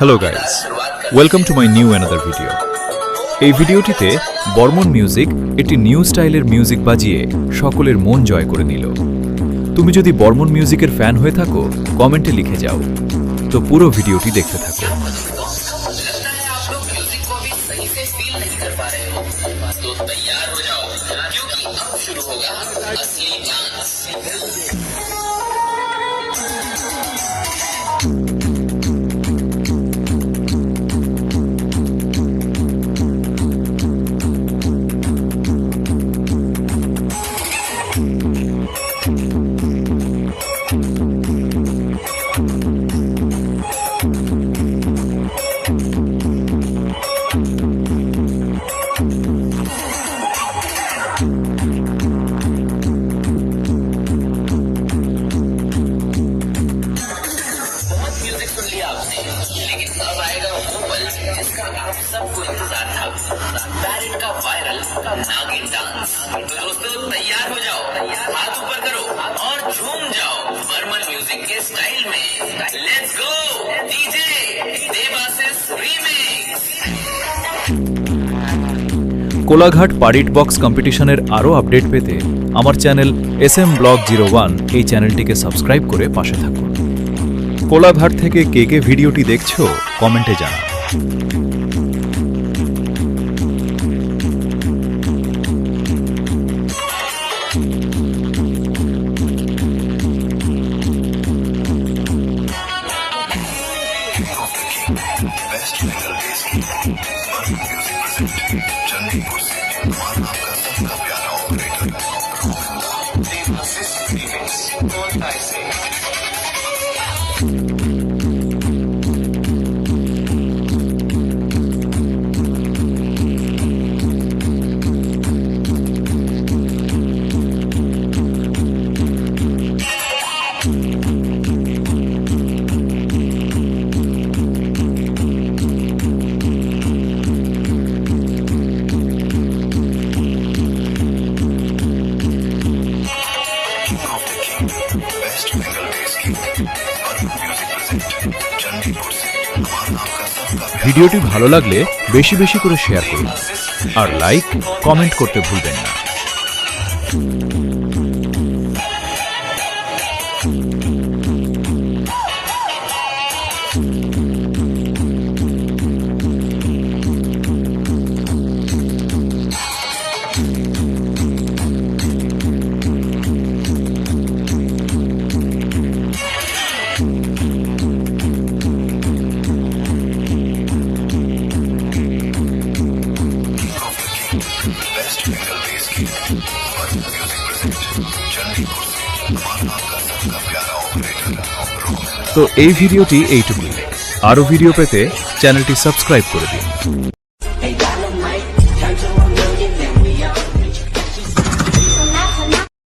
Hello guys, welcome to my new another video. এই ভিডিওটিতে Barman music একটি নিউ স্টাইলের মিউজিক বাজিয়ে সকলের মন জয় করে নিল। তুমি যদি বর্মন মিউজিকের ফ্যান হয়ে থাকো কমেন্টে লিখে যাও। তো পুরো ভিডিওটি দেখতে থাকো। लेकिन अब आएगा वो पल जिसका आप सबको इंतजार था, बैरेट का वायरल नागिन डांस। तो दोस्तों तैयार हो जाओ, हाथ ऊपर करो और झूम जाओ बर्मन म्यूजिक के स्टाइल में। Let's go DJ Debasis remix. Kolaghat পারিট বক্স কম্পিটিশনের আরও আপডেট পেতে আমার চ্যানেল SM Blog 01 এই চ্যানেলটিকে সাবস্ক্রাইব করে পাশে থাকুন। কোলাঘাট থেকে কে কে ভিডিওটি দেখছো কমেন্টে জানাও। ভিডিওটি ভালো লাগলে বেশি বেশি করে শেয়ার করুন আর লাইক কমেন্ট করতে ভুলবেন না। তো এই ভিডিওটি এইটুকুই। আরও ভিডিও পেতে চ্যানেলটি সাবস্ক্রাইব করে দিন।